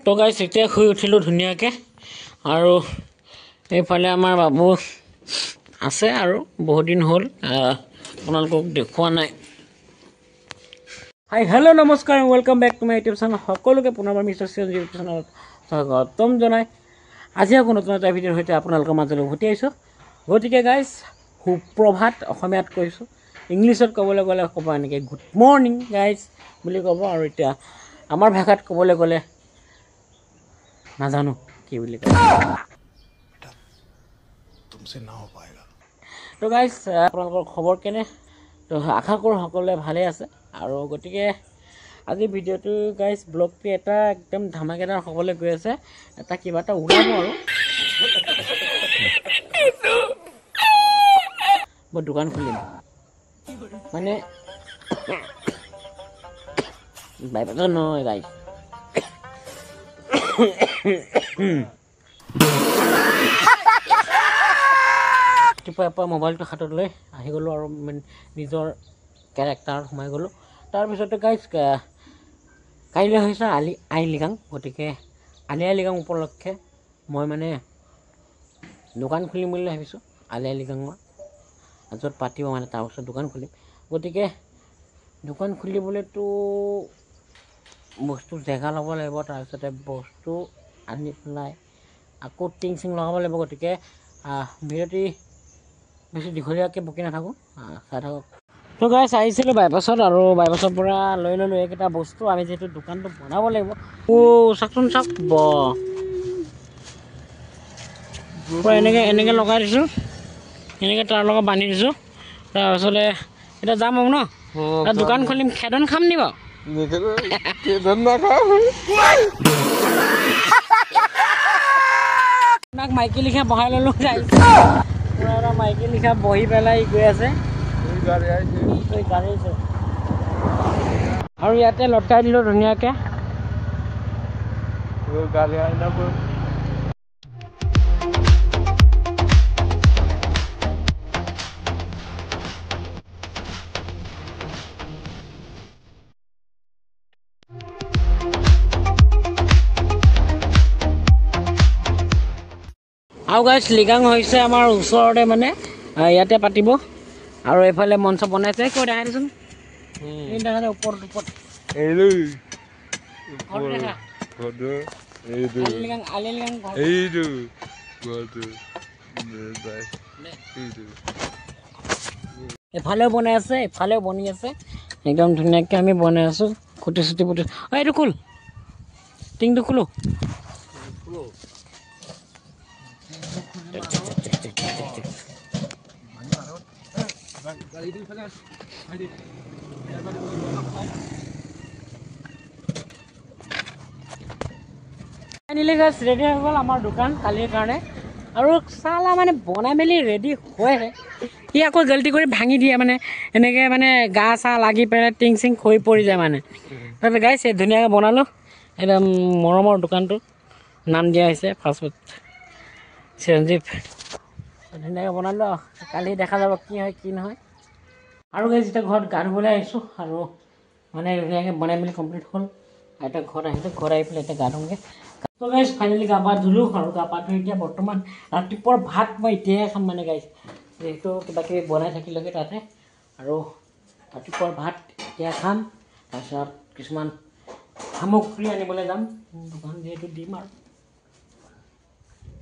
তো গাইছ এতিয়া শুই উঠিলোঁ ধুনীয়াকৈ আৰু এইফালে আমাৰ বাবু আছে আৰু বহুত দিন হ'ল আপোনালোকক দেখুওৱা নাই। হাই হেল্ল' নমস্কাৰ welcome back to my YouTube channel. সকলোকে পুনৰবাৰ মিষ্টাৰ চিৰঞ্জীৱ ইউটিউব চেনেলত স্বাগতম জনাই আজি আকৌ নতুন এটা ভিডিঅ'ৰ সৈতে আপোনালোকৰ মাজলৈ উভতি আহিছোঁ। গতিকে গাইজ সুপ্ৰভাত অসমীয়াত কৈছোঁ, ইংলিছত ক'বলৈ গ'লে ক'ব এনেকৈ গুড মৰ্ণিং গাইজ বুলি ক'ব, আৰু এতিয়া আমাৰ ভাষাত ক'বলৈ গ'লে নাজানো কি বুলি কয়। তো গাইজ আপোনালোকৰ খবৰ কেনে? তো আশা কৰোঁ সকলোৱে ভালেই আছে। আৰু গতিকে আজি ভিডিঅ'টো গাইজ ব্লগটো এটা একদম ধামাকেদাৰ হ'বলৈ গৈ আছে। এটা কিবা এটা ওলাব আৰু মই দোকান খুলিম মানে বাইপাছত নহয় গাইজ, ৰাতিপুৱা এপাৰ মোবাইলটো হাতত লৈ আহি গ'লোঁ আৰু নিজৰ কেৰেক্টাৰত সোমাই গ'লোঁ। তাৰপিছতে গাইজ কাইলৈ হৈছে আই লৃগাং। গতিকে আলি আই লৃগাং উপলক্ষে মই মানে দোকান খুলিম বুলি ভাবিছোঁ। আলি আই লৃগাঙৰ য'ত পাতিব মানে তাৰ ওচৰত দোকান খুলিম। গতিকে দোকান খুলিবলৈতো বস্তু জেগা ল'ব লাগিব, তাৰপিছতে বস্তু আনি পেলাই আকৌ টিং চিং লগাব লাগিব। গতিকে ভিডিঅ'টি বেছি দীঘলীয়াকৈ বকি নাথাকোঁ, চাই থাকক। তো গাইজ আহিছিলোঁ বাইপাছত আৰু বাইপাছৰ পৰা লৈ ল'লোঁ এইকেইটা বস্তু। আমি যিহেতু দোকানটো বনাব লাগিব। চাওকচোন চাওক, এনেকৈ লগাই দিছোঁ, এনেকৈ তাৰ লগত বান্ধি দিছোঁ। তাৰপিছতে এতিয়া যাম আৰু ন দোকান খুলিম। খেদন খাম নি বাৰু? আপোনাক মাইকী লিখা বহাই ল'লোঁ গাইজ। পুৰা এটা মাইকী লিখা বহি পেলাই গৈ আছে গাড়ী আহিছে আৰু ইয়াতে লটকাই দিলোঁ ধুনীয়াকৈ। গাড়ী আহিব আৰু গাইজ লৃগাং হৈছে আমাৰ ওচৰতে, মানে ইয়াতে পাতিব। আৰু এইফালে মঞ্চ বনাইছে। কৈ দেখাই দেচোন, দেখা দে ওপৰত এফালেও বনাই আছে, এফালেও বনি আছে। একদম ধুনীয়াকৈ আমি বনাই আছোঁ। খুটি চুটি পুটি এইটো খোল, টিংটো খোলো। ফাইনেলি গাইজ ৰেডি হৈ গ'ল আমাৰ দোকান কালিৰ কাৰণে। আৰু চালা মানে বনাই মেলি ৰেডি হয়হে, সি আকৌ জল্দি কৰি ভাঙি দিয়ে। মানে এনেকৈ মানে গা চা লাগি পেলাই টিং চিং খৰি পৰি যায় মানে। তাৰপিছত গাইজ ধুনীয়াকৈ বনালোঁ। একদম মৰমৰ দোকানটো নাম দিয়া হৈছে ফাষ্টফুড চিৰঞ্জীৱ। ধুনীয়াকৈ বনালোঁ আৰু কালি দেখা যাব কি হয় কি নহয়। আৰু গাইজ এতিয়া ঘৰত গা ধুবলৈ আহিছোঁ আৰু মানে ধুনীয়াকৈ বনাই মেলি কমপ্লিট হ'ল। এতিয়া ঘৰত আহিলোঁ, ঘৰত আহি পেলাই এতিয়া গা ধুওঁগৈ। তো গাইজ ফাইনেলি গা পা ধুলোঁ আৰু গা পা ধুই এতিয়া বৰ্তমান ৰাতিপুৱাৰ ভাত মই এতিয়াহে খাম মানে গাইজ, যিহেতু কিবাকিবি বনাই থাকিলোগৈ তাতে। আৰু ৰাতিপুৱাৰ ভাত এতিয়া খাম। তাৰপিছত কিছুমান সামগ্ৰী আনিবলৈ যাম, দোকান যিহেতু দিম আৰু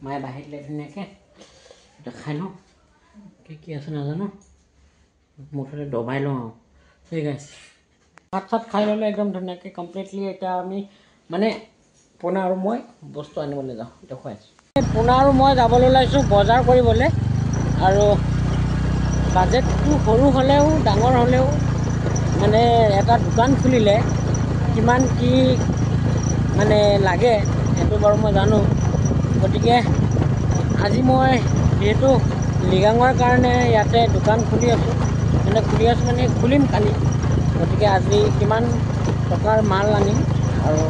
মায়ে বাঢ়ি দিলে ধুনীয়াকৈ। এতিয়া খাই লওঁ, কি আছে নাজানো, মুঠতে দবাই লওঁ আৰু। ঠিক আছে, ভাত চাত খাই ল'লে একদম ধুনীয়াকৈ কমপ্লিটলি। এতিয়া আমি মানে পোনা আৰু মই বস্তু আনিবলৈ যাওঁ, দেখুৱাই আছোঁ। পোনা আৰু মই যাবলৈ ওলাইছোঁ বজাৰ কৰিবলৈ। আৰু বাজেটটো সৰু হ'লেও ডাঙৰ হ'লেও মানে এটা দোকান খুলিলে কিমান কি মানে লাগে সেইটো বাৰু মই জানো। গতিকে আজি মই যিহেতু লৃগাঙৰ কাৰণে ইয়াতে দোকান খুলি আছোঁ মানে খুলিম কালি। গতিকে আজি কিমান টকাৰ মাল আনিম আৰু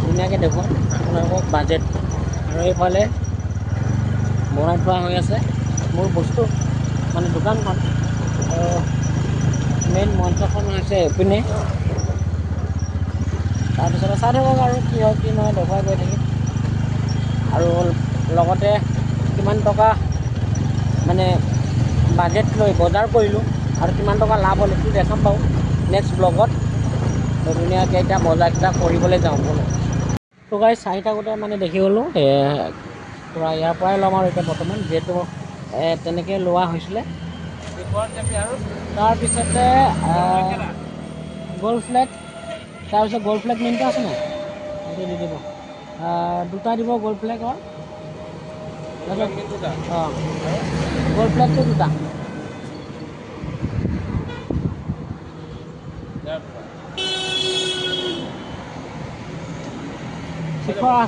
ধুনীয়াকৈ দেখুৱাম আপোনালোকক বাজেট। আৰু এইফালে বনাই থোৱা হৈ আছে মোৰ বস্তু মানে দোকানখন। আৰু মেইন মঞ্চখন হৈছে এইপিনে, তাৰপিছতে চাই থাকক আৰু কি হয় কি নহয় দেখুৱাই গৈ থাকিম আৰু লগতে কিমান টকা মানে বাজেট লৈ বজাৰ কৰিলোঁ আৰু কিমান টকা লাভ হ'ল সেইটো দেখাম বাৰু নেক্সট ব্লগত। তো ধুনীয়াকৈ এতিয়া বজাৰকেইটা কৰিবলৈ যাওঁ বোলো। তো গাইজ চাই থাকোঁতে মানে দেখি গ'লোঁ পূৰা ইয়াৰ পৰাই ল'ম আৰু এতিয়া বৰ্তমান যিহেতু তেনেকৈ লোৱা হৈছিলে। তাৰপিছতে গ'ল্ড ফ্লেগ, তাৰপিছত গ'ল্ড ফ্লেগ মিনটো আছে নাই সেইটো দি দিব, 2টা দিব গ'ল্ড ফ্লেগৰ। অঁ গ'ল্ড ফ্লেগটো 2টা।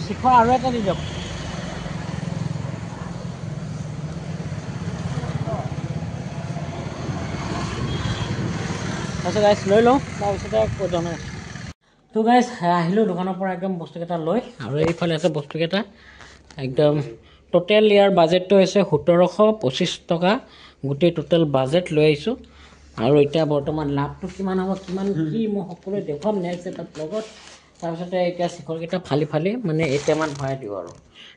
শিখৰ আৰু এটা দি দিয়ক। তাৰপিছত গাইজ লৈ লওঁ, তাৰপিছতে কৈ জনাই। তো গাইজ আহিলোঁ দোকানৰ পৰা একদম বস্তুকেইটা লৈ, আৰু এইফালে আছে বস্তুকেইটা একদম টোটেল ইয়াৰ বাজেটটো হৈছে 1725 টকা গোটেই টোটেল বাজেট লৈ আহিছোঁ। আৰু এতিয়া বৰ্তমান লাভটো কিমান হ'ব কিমান কি মই সকলোৱে দেখুৱাম নেক্সট এটা ব্লগত। তাৰপিছতে এতিয়া শিখৰকেইটা ফালি ফালি মানে এতিয়ামান ভৰাই দিওঁ আৰু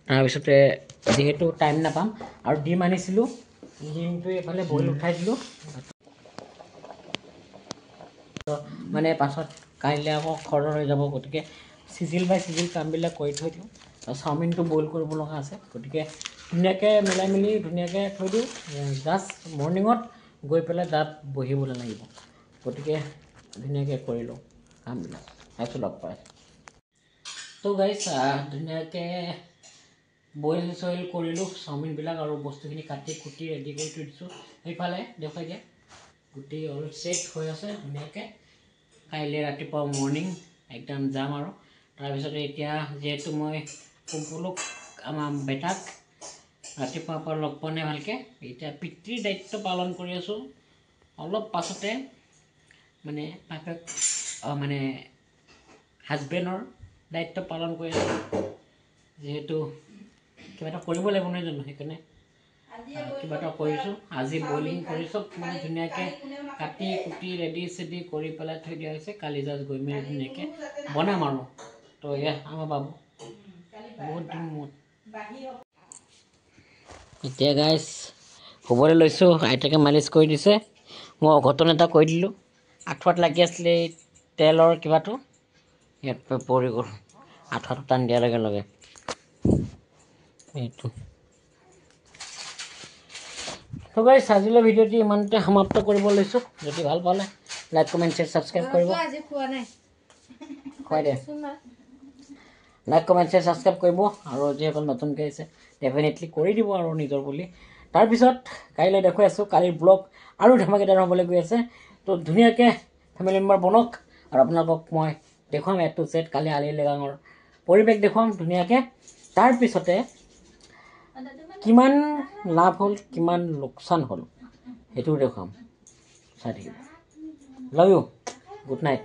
তাৰপিছতে যিহেতু টাইম নাপাম। আৰু ডিম আনিছিলোঁ, ডিমটো এইফালে বইল উঠাই দিলোঁ মানে পাছত কাইলৈ আকৌ খৰৰ হৈ যাব, গতিকে চিজিল বাই চিজিল কামবিলাক কৰি থৈ দিওঁ। চাওমিনটো বইল কৰিব লগা আছে, গতিকে ধুনীয়াকৈ মিলাই মেলি ধুনীয়াকৈ থৈ দিওঁ। জাষ্ট মৰ্ণিঙত গৈ পেলাই তাত বহিবলৈ লাগিব, গতিকে ধুনীয়াকৈ কৰি লওঁ কামবিলাক। আহিছোঁ লগ পাই। তো গাইজ ধুনীয়াকৈ বইল চইল কৰিলোঁ চাওমিনবিলাক আৰু বস্তুখিনি কাটি কুটি ৰেডি কৰি থৈ দিছোঁ। সেইফালে দেখুৱাই দিয়া গোটেই অলপ চেট হৈ আছে ধুনীয়াকৈ। কাইলৈ ৰাতিপুৱা মৰ্ণিং একদম যাম আৰু তাৰপিছতে এতিয়া যিহেতু মই কুম্পুলক আমাৰ বেটাক ৰাতিপুৱাৰ পৰা লগ পোৱা নাই ভালকৈ, এতিয়া পিতৃৰ দায়িত্ব পালন কৰি আছোঁ। অলপ পাছতে মানে মানে হাজবেণ্ডৰ দায়িত্ব পালন কৰি আছোঁ, যিহেতু কিবা এটা কৰিব লাগিব নহয় জানো, সেইকাৰণে কিবা এটা কৰিছোঁ। আজি বইলিং কৰি চব মানে ধুনীয়াকৈ কাটি কুটি ৰেডি চেডি কৰি পেলাই থৈ দিয়া হৈছে। কালি জাষ্ট গৈ মেলি ধুনীয়াকৈ বনাম আৰু। তো এয়া আমাৰ বাবু বহুত দিন মূৰত এতিয়া গাইজ শুবলৈ লৈছোঁ। আইতাকে মালিচ কৰি দিছে, মই অঘটন এটা কৰি দিলোঁ। আঁঠুৱাত লাগি আছিলে এই তেলৰ কিবাটো, ইয়াত পৰি গ'ল। আঁঠুৱাটো টান দিয়াৰ লগে লগে এইটো। তো গাইজ আজিলৈ ভিডিঅ'টি ইমানতে সমাপ্ত কৰিব লৈছোঁ। যদি ভাল পালে লাইক কমেণ্ট শ্বেয়াৰ ছাবস্ক্ৰাইব কৰিব। খুৱাই দে লাইক কমেণ্ট শ্বেয়াৰ ছাবস্ক্ৰাইব কৰিব, আৰু যিসকল নতুনকৈ আহিছে ডেফিনেটলি কৰি দিব আৰু নিজৰ বুলি। তাৰপিছত কাইলৈ দেখুৱাই আছোঁ কালিৰ ব্লগ আৰু ধেমাকেদাৰ হ'বলৈ গৈ আছে। তো ধুনীয়াকৈ ফেমিলি মেম্বাৰ বনক, আৰু আপোনালোকক মই দেখুৱাম A to Z কালি আলি লৃগাঙৰ পৰিৱেশ দেখুৱাম ধুনীয়াকৈ। তাৰপিছতে কিমান লাভ হ'ল কিমান লোকচান হ'ল সেইটোও দেখুৱাম, চাই থাকিব। Love you, good night.